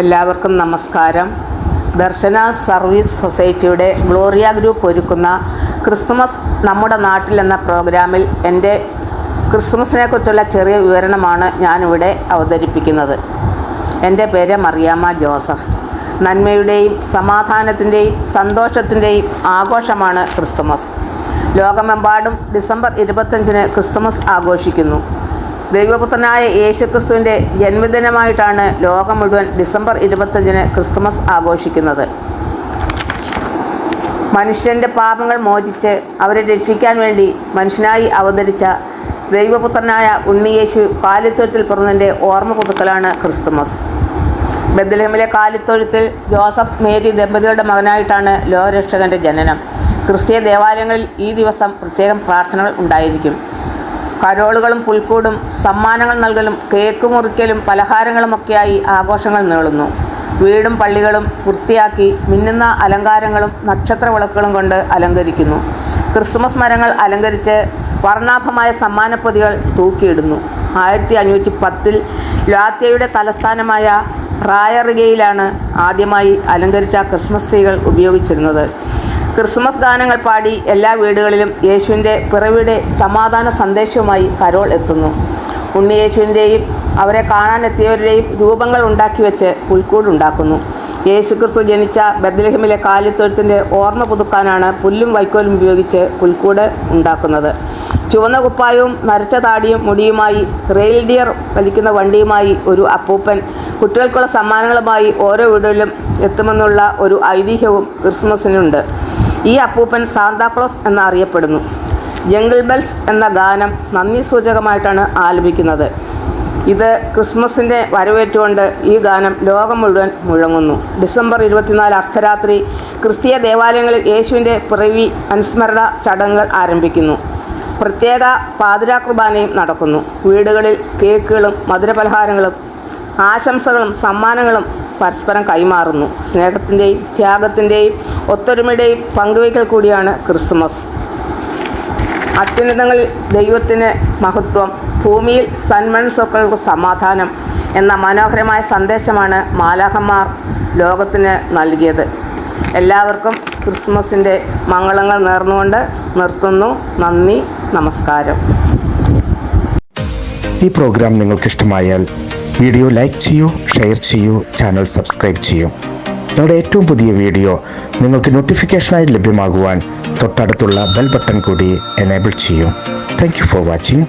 എല്ലാവർക്കും നമസ്കാരം. ദർശന സർവീസ് സൊസൈറ്റിയുടെ ഗ്ലോറിയ ഗ്രൂപ്പ് ഒരുക്കുന്ന ക്രിസ്തുമസ് നമ്മുടെ നാട്ടിൽ എന്ന പ്രോഗ്രാമിൽ എൻ്റെ ക്രിസ്തുമസിനെക്കുറിച്ചുള്ള ചെറിയ വിവരണമാണ് ഞാനിവിടെ അവതരിപ്പിക്കുന്നത്. എൻ്റെ പേര് മറിയാമ്മ ജോസഫ്. നന്മയുടെയും സമാധാനത്തിൻ്റെയും സന്തോഷത്തിൻ്റെയും ആഘോഷമാണ് ക്രിസ്തുമസ്. ലോകമെമ്പാടും ഡിസംബർ 25 ക്രിസ്തുമസ് ആഘോഷിക്കുന്നു. ദൈവപുത്രനായ യേശുക്രിസ്തുവിൻ്റെ ജന്മദിനമായിട്ടാണ് ലോകം മുഴുവൻ ഡിസംബർ 25 ക്രിസ്തുമസ് ആഘോഷിക്കുന്നത്. മനുഷ്യൻ്റെ പാപങ്ങൾ മോചിച്ച് അവരെ രക്ഷിക്കാൻ വേണ്ടി മനുഷ്യനായി അവതരിച്ച ദൈവപുത്രനായ ഉണ്ണിയേശു കാലിത്തൊഴുത്തിൽ പിറന്നതിൻ്റെ ഓർമ്മ പുതുക്കലാണ് ക്രിസ്തുമസ്. ബെത്ലഹേമിലെ കാലിത്തൊഴുത്തിൽ ജോസഫ് മേരി ദമ്പതികളുടെ മകനായിട്ടാണ് ലോകരക്ഷകൻ്റെ ജനനം. ക്രിസ്തീയ ദേവാലയങ്ങളിൽ ഈ ദിവസം പ്രത്യേകം പ്രാർത്ഥനകൾ ഉണ്ടായിരിക്കും. കരോളുകളും പുൽക്കൂടും സമ്മാനങ്ങൾ നൽകലും കേക്ക് മുറിക്കലും പലഹാരങ്ങളുമൊക്കെയായി ആഘോഷങ്ങൾ നീളുന്നു. വീടും പള്ളികളും വൃത്തിയാക്കി മിന്നുന്ന അലങ്കാരങ്ങളും നക്ഷത്ര വിളക്കുകളും കൊണ്ട് അലങ്കരിക്കുന്നു. ക്രിസ്തുമസ് മരങ്ങൾ അലങ്കരിച്ച് വർണ്ണാഭമായ സമ്മാനപ്പൊതികൾ തൂക്കിയിടുന്നു. 1510 ലാത്വിയയുടെ തലസ്ഥാനമായ റായറിഗയിലാണ് ആദ്യമായി അലങ്കരിച്ച ക്രിസ്മസ് ട്രീകൾ ഉപയോഗിച്ചിരുന്നത്. ക്രിസ്മസ് ഗാനങ്ങൾ പാടി എല്ലാ വീടുകളിലും യേശുവിൻ്റെ പിറവിയുടെ സമാധാന സന്ദേശവുമായി കരോൾ എത്തുന്നു. ഉണ്ണിയേശുവിൻ്റെയും അവരെ കാണാനെത്തിയവരുടെയും രൂപങ്ങൾ ഉണ്ടാക്കി വെച്ച് പുൽക്കൂടുണ്ടാക്കുന്നു. യേശുക്രിസ്തു ജനിച്ച ബെത്ലഹേമിലെ കാലിത്തൊഴുത്തിൻ്റെ ഓർമ്മ പുതുക്കാനാണ് പുല്ലും വൈക്കോലും ഉപയോഗിച്ച് പുൽക്കൂട് ഉണ്ടാക്കുന്നത്. ചുവന്ന കുപ്പായവും നരച്ച താടിയും മുടിയുമായി റെയിൽ ഡിയർ വലിക്കുന്ന വണ്ടിയുമായി ഒരു അപ്പൂപ്പൻ കുട്ടികൾക്കുള്ള സമ്മാനങ്ങളുമായി ഓരോ വീടുകളിലും എത്തുമെന്നുള്ള ഒരു ഐതിഹ്യവും ക്രിസ്മസിനുണ്ട്. ഈ അപ്പൂപ്പൻ സാന്താക്ലോസ് എന്നറിയപ്പെടുന്നു. ജംഗിൾ ബെൽസ് എന്ന ഗാനം നന്ദി സൂചകമായിട്ടാണ് ആലപിക്കുന്നത്. ഇത് ക്രിസ്മസിൻ്റെ വരവേറ്റുകൊണ്ട് ഈ ഗാനം ലോകം മുഴുവൻ മുഴങ്ങുന്നു. ഡിസംബർ 24 അർദ്ധരാത്രി ക്രിസ്തീയ ദേവാലയങ്ങളിൽ യേശുവിൻ്റെ പിറവി അനുസ്മരണ ചടങ്ങുകൾ ആരംഭിക്കുന്നു. പ്രത്യേക പാതിരാ കുർബാനയും നടക്കുന്നു. വീടുകളിൽ കേക്കുകളും മധുരപലഹാരങ്ങളും ആശംസകളും സമ്മാനങ്ങളും പരസ്പരം കൈമാറുന്നു. സ്നേഹത്തിൻ്റെയും ത്യാഗത്തിൻ്റെയും ഒത്തൊരുമയുടെയും പങ്കുവയ്ക്കൽ കൂടിയാണ് ക്രിസ്തുമസ്. അത്യുന്നതങ്ങളിൽ ദൈവത്തിന് മഹത്വം, ഭൂമിയിൽ സന്മനസ്സുകൾക്ക് സമാധാനം എന്ന മനോഹരമായ സന്ദേശമാണ് മാലാഖമാർ ലോകത്തിന് നൽകിയത്. എല്ലാവർക്കും ക്രിസ്മസിൻ്റെ മംഗളങ്ങൾ നേർന്നുകൊണ്ട് നിർത്തുന്നു. നന്ദി, നമസ്കാരം. ഈ പ്രോഗ്രാം നിങ്ങൾക്കിഷ്ടമായാൽ വീഡിയോ ലൈക്ക് ചെയ്യൂ, ഷെയർ ചെയ്യൂ, ചാനൽ സബ്സ്ക്രൈബ് ചെയ്യൂ. ഞങ്ങളുടെ ഏറ്റവും പുതിയ വീഡിയോ നിങ്ങൾക്ക് നോട്ടിഫിക്കേഷനായി ലഭ്യമാകുവാൻ തൊട്ടടുത്തുള്ള ബെൽ ബട്ടൺ കൂടി എനേബിൾ ചെയ്യൂ. Thank you for watching.